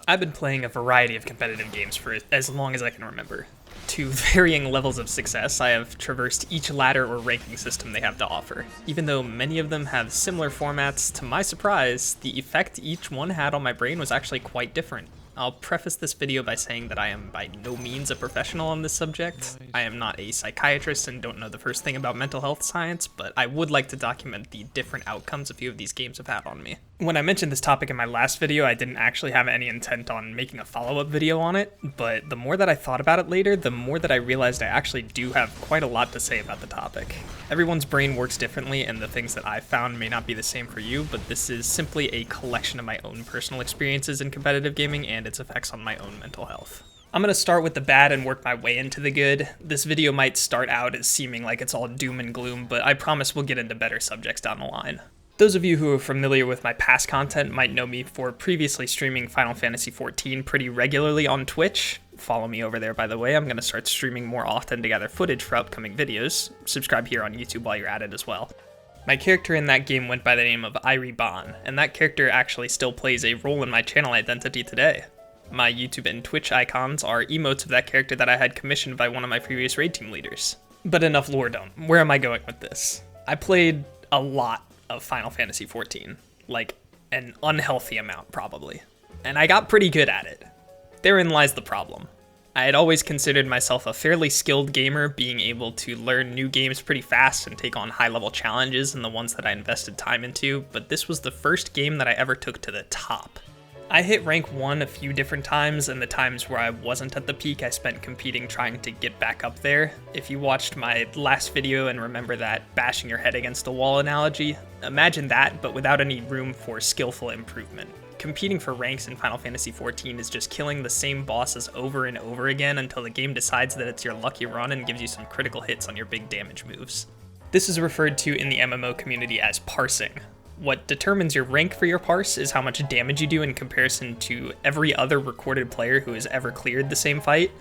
I've been playing a variety of competitive games for as long as I can remember. To varying levels of success, I have traversed each ladder or ranking system they have to offer. Even though many of them have similar formats, to my surprise, the effect each one had on my brain was actually quite different. I'll preface this video by saying that I am by no means a professional on this subject. I am not a psychiatrist and don't know the first thing about mental health science, but I would like to document the different outcomes a few of these games have had on me. When I mentioned this topic in my last video, I didn't actually have any intent on making a follow-up video on it, but the more that I thought about it later, the more that I realized I actually do have quite a lot to say about the topic. Everyone's brain works differently, and the things that I've found may not be the same for you, but this is simply a collection of my own personal experiences in competitive gaming and its effects on my own mental health. I'm going to start with the bad and work my way into the good. This video might start out as seeming like it's all doom and gloom, but I promise we'll get into better subjects down the line. Those of you who are familiar with my past content might know me for previously streaming Final Fantasy XIV pretty regularly on Twitch. Follow me over there, by the way. I'm going to start streaming more often to gather footage for upcoming videos. Subscribe here on YouTube while you're at it as well. My character in that game went by the name of Irie Bon, and that character actually still plays a role in my channel identity today. My YouTube and Twitch icons are emotes of that character that I had commissioned by one of my previous raid team leaders. But enough lore dump. Where am I going with this? I played a lot of Final Fantasy XIV, like an unhealthy amount probably, and I got pretty good at it. Therein lies the problem. I had always considered myself a fairly skilled gamer, being able to learn new games pretty fast and take on high-level challenges in the ones that I invested time into, but this was the first game that I ever took to the top. I hit rank 1 a few different times, and the times where I wasn't at the peak I spent competing trying to get back up there. If you watched my last video and remember that bashing your head against the wall analogy, imagine that but without any room for skillful improvement. Competing for ranks in Final Fantasy XIV is just killing the same bosses over and over again until the game decides that it's your lucky run and gives you some critical hits on your big damage moves. This is referred to in the MMO community as parsing. What determines your rank for your parse is how much damage you do in comparison to every other recorded player who has ever cleared the same fight.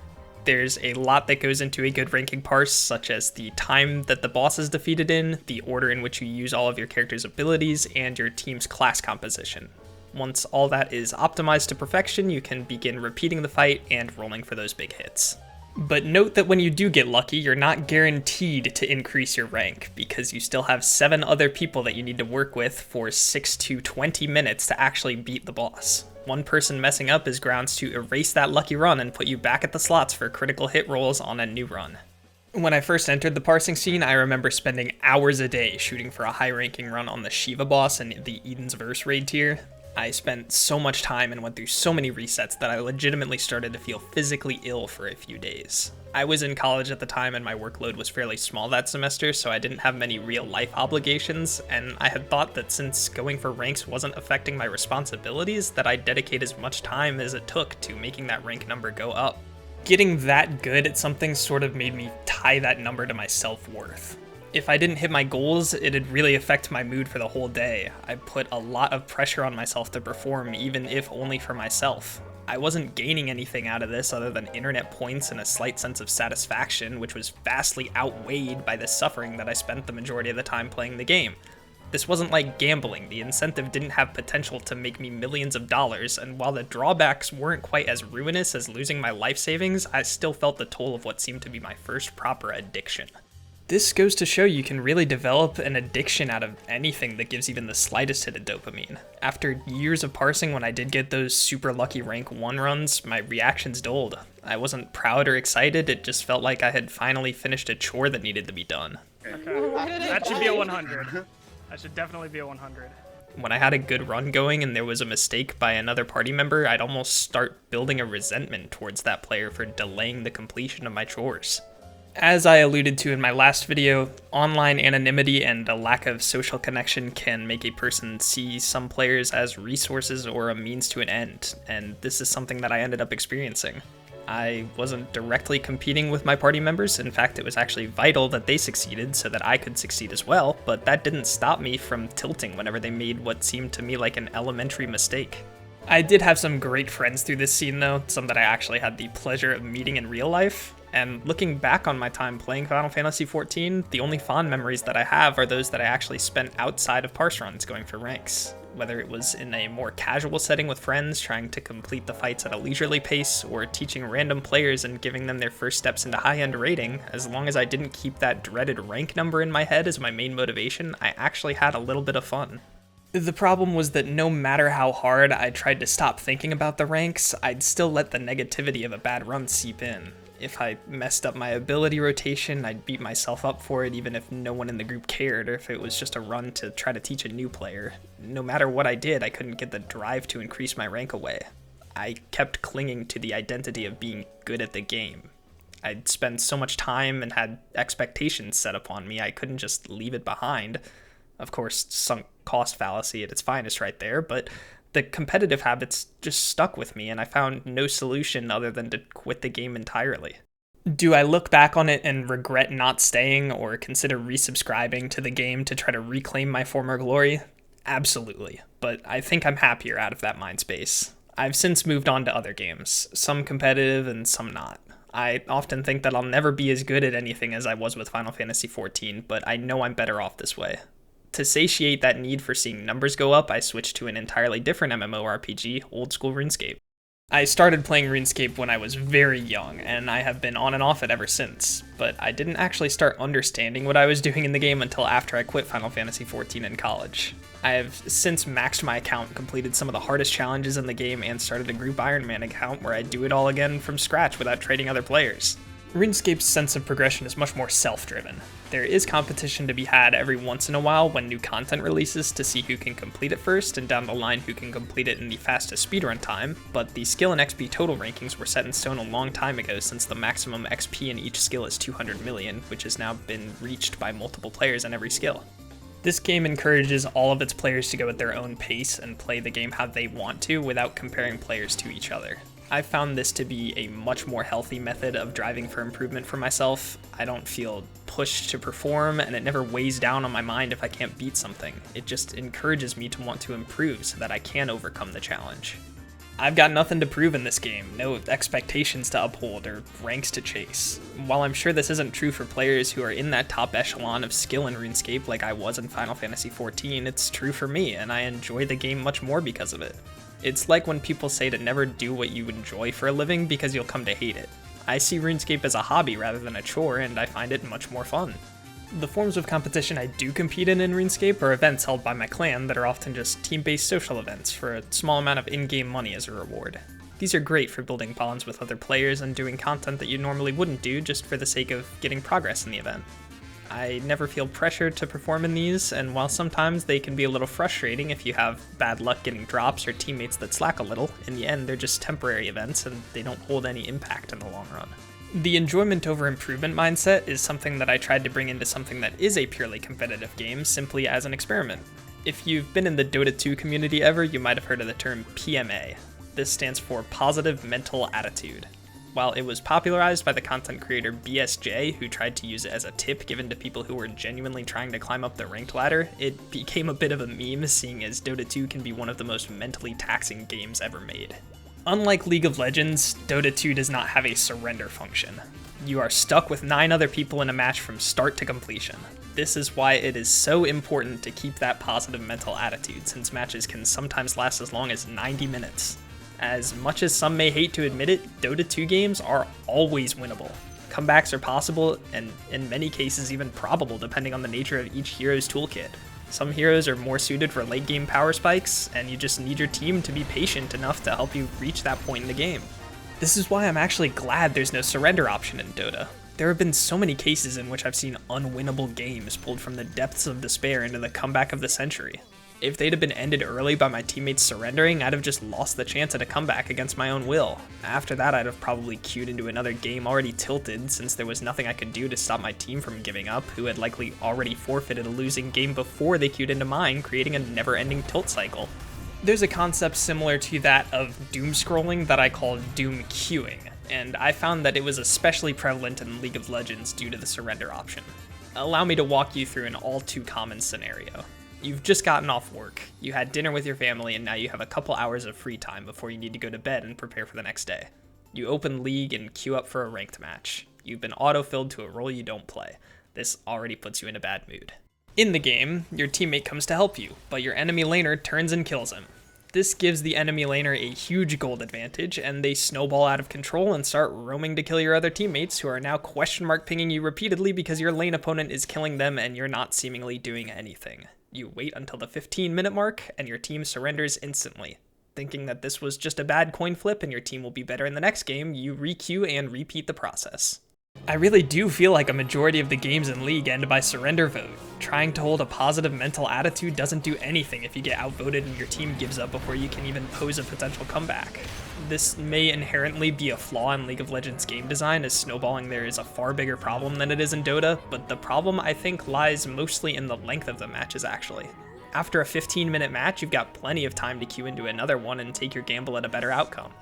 There's a lot that goes into a good ranking parse, such as the time that the boss is defeated in, the order in which you use all of your character's abilities, and your team's class composition. Once all that is optimized to perfection, you can begin repeating the fight and rolling for those big hits. But note that when you do get lucky, you're not guaranteed to increase your rank, because you still have 7 other people that you need to work with for 6 to 20 minutes to actually beat the boss. One person messing up is grounds to erase that lucky run and put you back at the slots for critical hit rolls on a new run. When I first entered the parsing scene, I remember spending hours a day shooting for a high-ranking run on the Shiva boss in the Eden's Verse raid tier. I spent so much time and went through so many resets that I legitimately started to feel physically ill for a few days. I was in college at the time and my workload was fairly small that semester, so I didn't have many real-life obligations, and I had thought that since going for ranks wasn't affecting my responsibilities, that I'd dedicate as much time as it took to making that rank number go up. Getting that good at something sort of made me tie that number to my self-worth. If I didn't hit my goals, it'd really affect my mood for the whole day. I put a lot of pressure on myself to perform, even if only for myself. I wasn't gaining anything out of this other than internet points and a slight sense of satisfaction, which was vastly outweighed by the suffering that I spent the majority of the time playing the game. This wasn't like gambling. The incentive didn't have potential to make me millions of dollars, and while the drawbacks weren't quite as ruinous as losing my life savings, I still felt the toll of what seemed to be my first proper addiction. This goes to show you can really develop an addiction out of anything that gives even the slightest hit of dopamine. After years of parsing, when I did get those super lucky rank 1 runs, my reactions dulled. I wasn't proud or excited, it just felt like I had finally finished a chore that needed to be done. Okay, that should be a 100. That should definitely be a 100. When I had a good run going and there was a mistake by another party member, I'd almost start building a resentment towards that player for delaying the completion of my chores. As I alluded to in my last video, online anonymity and a lack of social connection can make a person see some players as resources or a means to an end, and this is something that I ended up experiencing. I wasn't directly competing with my party members. In fact, it was actually vital that they succeeded so that I could succeed as well, but that didn't stop me from tilting whenever they made what seemed to me like an elementary mistake. I did have some great friends through this scene though, some that I actually had the pleasure of meeting in real life. And looking back on my time playing Final Fantasy XIV, the only fond memories that I have are those that I actually spent outside of parse runs going for ranks. whether it was in a more casual setting with friends, trying to complete the fights at a leisurely pace, or teaching random players and giving them their first steps into high-end raiding. As long as I didn't keep that dreaded rank number in my head as my main motivation, I actually had a little bit of fun. The problem was that no matter how hard I tried to stop thinking about the ranks, I'd still let the negativity of a bad run seep in. If I messed up my ability rotation, I'd beat myself up for it even if no one in the group cared, or if it was just a run to try to teach a new player. No matter what I did, I couldn't get the drive to increase my rank away. I kept clinging to the identity of being good at the game. I'd spent so much time and had expectations set upon me, I couldn't just leave it behind. Of course, sunk cost fallacy at its finest right there, but the competitive habits just stuck with me, and I found no solution other than to quit the game entirely. Do I look back on it and regret not staying or consider resubscribing to the game to try to reclaim my former glory? Absolutely, but I think I'm happier out of that mind space. I've since moved on to other games, some competitive and some not. I often think that I'll never be as good at anything as I was with Final Fantasy XIV, but I know I'm better off this way. To satiate that need for seeing numbers go up, I switched to an entirely different MMORPG, old school RuneScape. I started playing RuneScape when I was very young, and I have been on and off it ever since, but I didn't actually start understanding what I was doing in the game until after I quit Final Fantasy XIV in college. I have since maxed my account, completed some of the hardest challenges in the game, and started a group Iron Man account where I do it all again from scratch without trading other players. RuneScape's sense of progression is much more self-driven. There is competition to be had every once in a while when new content releases to see who can complete it first, and down the line who can complete it in the fastest speedrun time, but the skill and XP total rankings were set in stone a long time ago, since the maximum XP in each skill is 200 million, which has now been reached by multiple players in every skill. This game encourages all of its players to go at their own pace and play the game how they want to without comparing players to each other. I've found this to be a much more healthy method of driving for improvement for myself. I don't feel pushed to perform, and it never weighs down on my mind if I can't beat something. It just encourages me to want to improve so that I can overcome the challenge. I've got nothing to prove in this game, no expectations to uphold or ranks to chase. While I'm sure this isn't true for players who are in that top echelon of skill in RuneScape like I was in Final Fantasy XIV, it's true for me, and I enjoy the game much more because of it. It's like when people say to never do what you enjoy for a living because you'll come to hate it. I see RuneScape as a hobby rather than a chore, and I find it much more fun. The forms of competition I do compete in RuneScape are events held by my clan that are often just team-based social events for a small amount of in-game money as a reward. These are great for building bonds with other players and doing content that you normally wouldn't do just for the sake of getting progress in the event. I never feel pressured to perform in these, and while sometimes they can be a little frustrating if you have bad luck getting drops or teammates that slack a little, in the end they're just temporary events and they don't hold any impact in the long run. The enjoyment over improvement mindset is something that I tried to bring into something that is a purely competitive game simply as an experiment. If you've been in the Dota 2 community ever, you might have heard of the term PMA. This stands for Positive Mental Attitude. While it was popularized by the content creator BSJ, who tried to use it as a tip given to people who were genuinely trying to climb up the ranked ladder, it became a bit of a meme, seeing as Dota 2 can be one of the most mentally taxing games ever made. Unlike League of Legends, Dota 2 does not have a surrender function. You are stuck with 9 other people in a match from start to completion. This is why it is so important to keep that positive mental attitude, since matches can sometimes last as long as 90 minutes. As much as some may hate to admit it, Dota 2 games are always winnable. Comebacks are possible, and in many cases even probable depending on the nature of each hero's toolkit. Some heroes are more suited for late game power spikes, and you just need your team to be patient enough to help you reach that point in the game. This is why I'm actually glad there's no surrender option in Dota. There have been so many cases in which I've seen unwinnable games pulled from the depths of despair into the comeback of the century. If they'd have been ended early by my teammates surrendering, I'd have just lost the chance at a comeback against my own will. After that, I'd have probably queued into another game already tilted, since there was nothing I could do to stop my team from giving up, who had likely already forfeited a losing game before they queued into mine, creating a never-ending tilt cycle. There's a concept similar to that of doom scrolling that I call doom queuing, and I found that it was especially prevalent in League of Legends due to the surrender option. Allow me to walk you through an all-too-common scenario. You've just gotten off work, you had dinner with your family, and now you have a couple hours of free time before you need to go to bed and prepare for the next day. You open League and queue up for a ranked match. You've been auto-filled to a role you don't play. This already puts you in a bad mood. In the game, your teammate comes to help you, but your enemy laner turns and kills him. This gives the enemy laner a huge gold advantage, and they snowball out of control and start roaming to kill your other teammates, who are now question mark pinging you repeatedly because your lane opponent is killing them and you're not seemingly doing anything. You wait until the 15-minute mark, and your team surrenders instantly. Thinking that this was just a bad coin flip and your team will be better in the next game, you re-queue and repeat the process. I really do feel like a majority of the games in League end by surrender vote. Trying to hold a positive mental attitude doesn't do anything if you get outvoted and your team gives up before you can even pose a potential comeback. This may inherently be a flaw in League of Legends game design, as snowballing there is a far bigger problem than it is in Dota, but the problem I think lies mostly in the length of the matches actually. After a 15-minute match, you've got plenty of time to queue into another one and take your gamble at a better outcome.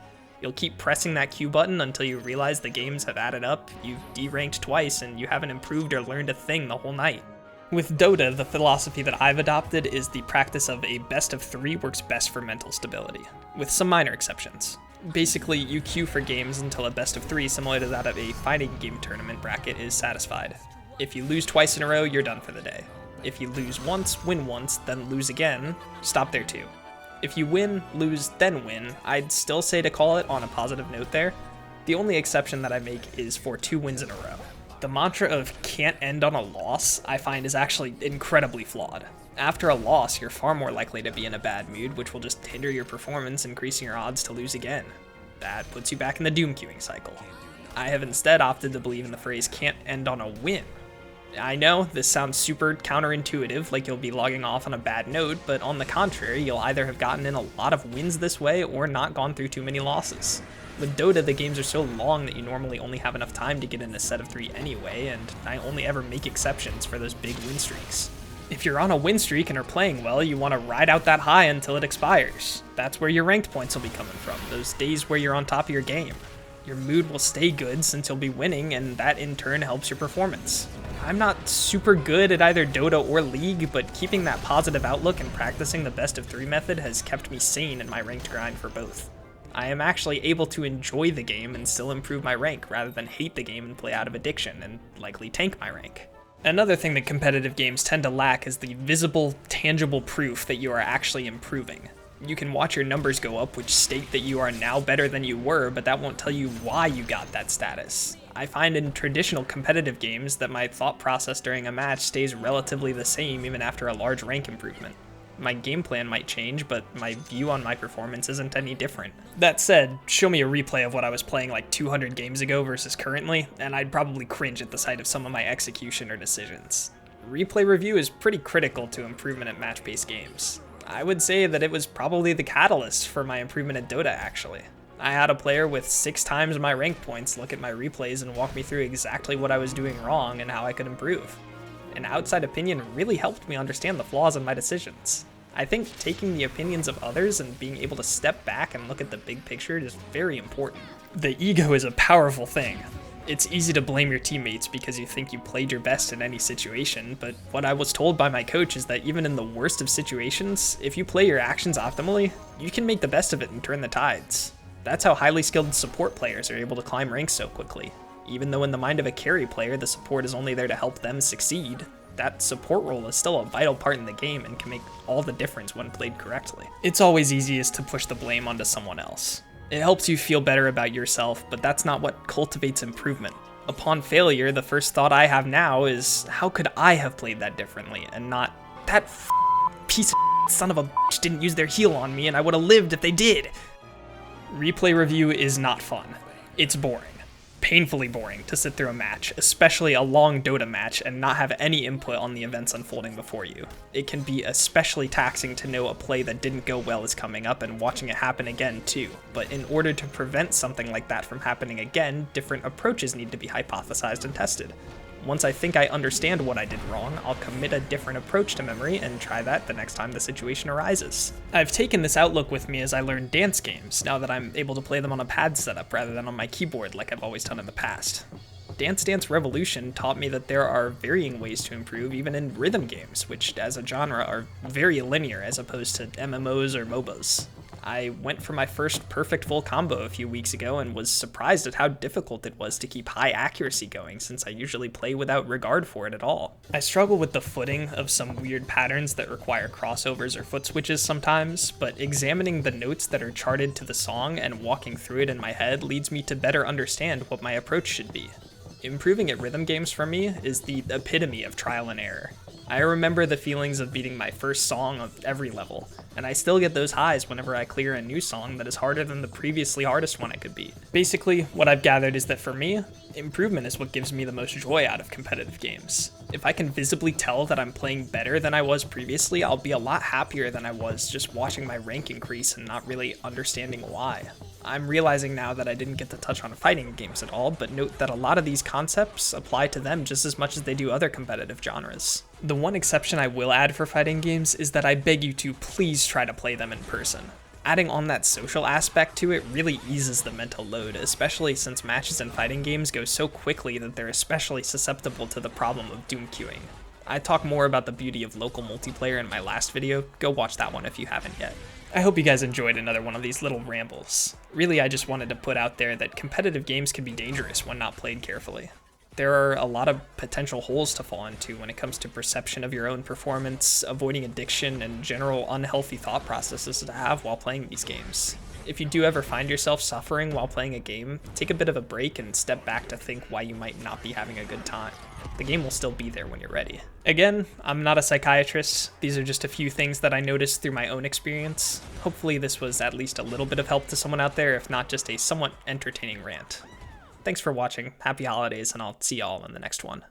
You'll keep pressing that Q button until you realize the games have added up, you've D-ranked twice, and you haven't improved or learned a thing the whole night. With Dota, the philosophy that I've adopted is the practice of a best of 3 works best for mental stability, with some minor exceptions. Basically, you queue for games until a best of 3 similar to that of a fighting game tournament bracket is satisfied. If you lose twice in a row, you're done for the day. If you lose once, win once, then lose again, stop there too. If you win, lose, then win, I'd still say to call it on a positive note there. The only exception that I make is for 2 wins in a row. The mantra of can't end on a loss I find is actually incredibly flawed. After a loss, you're far more likely to be in a bad mood, which will just hinder your performance, increasing your odds to lose again. That puts you back in the doom queuing cycle. I have instead opted to believe in the phrase can't end on a win. I know, this sounds super counterintuitive, like you'll be logging off on a bad note, but on the contrary, you'll either have gotten in a lot of wins this way or not gone through too many losses. With Dota, the games are so long that you normally only have enough time to get in a set of 3 anyway, and I only ever make exceptions for those big win streaks. If you're on a win streak and are playing well, you want to ride out that high until it expires. That's where your ranked points will be coming from, those days where you're on top of your game. Your mood will stay good since you'll be winning, and that in turn helps your performance. I'm not super good at either Dota or League, but keeping that positive outlook and practicing the best of 3 method has kept me sane in my ranked grind for both. I am actually able to enjoy the game and still improve my rank, rather than hate the game and play out of addiction and likely tank my rank. Another thing that competitive games tend to lack is the visible, tangible proof that you are actually improving. You can watch your numbers go up, which state that you are now better than you were, but that won't tell you why you got that status. I find in traditional competitive games that my thought process during a match stays relatively the same even after a large rank improvement. My game plan might change, but my view on my performance isn't any different. That said, show me a replay of what I was playing like 200 games ago versus currently, and I'd probably cringe at the sight of some of my execution or decisions. Replay review is pretty critical to improvement at match-based games. I would say that it was probably the catalyst for my improvement at Dota, actually. I had a player with 6 times my rank points look at my replays and walk me through exactly what I was doing wrong and how I could improve. An outside opinion really helped me understand the flaws in my decisions. I think taking the opinions of others and being able to step back and look at the big picture is very important. The ego is a powerful thing. It's easy to blame your teammates because you think you played your best in any situation, but what I was told by my coach is that even in the worst of situations, if you play your actions optimally, you can make the best of it and turn the tides. That's how highly skilled support players are able to climb ranks so quickly. Even though in the mind of a carry player, the support is only there to help them succeed, that support role is still a vital part in the game and can make all the difference when played correctly. It's always easiest to push the blame onto someone else. It helps you feel better about yourself, but that's not what cultivates improvement. Upon failure, the first thought I have now is, how could I have played that differently, and not, that piece of son of a bitch didn't use their heal on me and I would have lived if they did. Replay review is not fun. It's boring. Painfully boring to sit through a match, especially a long Dota match, and not have any input on the events unfolding before you. It can be especially taxing to know a play that didn't go well is coming up and watching it happen again too, but in order to prevent something like that from happening again, different approaches need to be hypothesized and tested. Once I think I understand what I did wrong, I'll commit a different approach to memory and try that the next time the situation arises. I've taken this outlook with me as I learn dance games, now that I'm able to play them on a pad setup rather than on my keyboard like I've always done in the past. Dance Dance Revolution taught me that there are varying ways to improve even in rhythm games, which as a genre are very linear as opposed to MMOs or MOBAs. I went for my first perfect full combo a few weeks ago and was surprised at how difficult it was to keep high accuracy going since I usually play without regard for it at all. I struggle with the footing of some weird patterns that require crossovers or foot switches sometimes, but examining the notes that are charted to the song and walking through it in my head leads me to better understand what my approach should be. Improving at rhythm games for me is the epitome of trial and error. I remember the feelings of beating my first song of every level, and I still get those highs whenever I clear a new song that is harder than the previously hardest one I could beat. Basically, what I've gathered is that for me, improvement is what gives me the most joy out of competitive games. If I can visibly tell that I'm playing better than I was previously, I'll be a lot happier than I was just watching my rank increase and not really understanding why. I'm realizing now that I didn't get to touch on fighting games at all, but note that a lot of these concepts apply to them just as much as they do other competitive genres. The one exception I will add for fighting games is that I beg you to please try to play them in person. Adding on that social aspect to it really eases the mental load, especially since matches in fighting games go so quickly that they're especially susceptible to the problem of doom queuing. I talk more about the beauty of local multiplayer in my last video, go watch that one if you haven't yet. I hope you guys enjoyed another one of these little rambles. Really, I just wanted to put out there that competitive games can be dangerous when not played carefully. There are a lot of potential holes to fall into when it comes to perception of your own performance, avoiding addiction, and general unhealthy thought processes to have while playing these games. If you do ever find yourself suffering while playing a game, take a bit of a break and step back to think why you might not be having a good time. The game will still be there when you're ready. Again, I'm not a psychiatrist. These are just a few things that I noticed through my own experience. Hopefully this was at least a little bit of help to someone out there, if not just a somewhat entertaining rant. Thanks for watching, happy holidays, and I'll see y'all in the next one.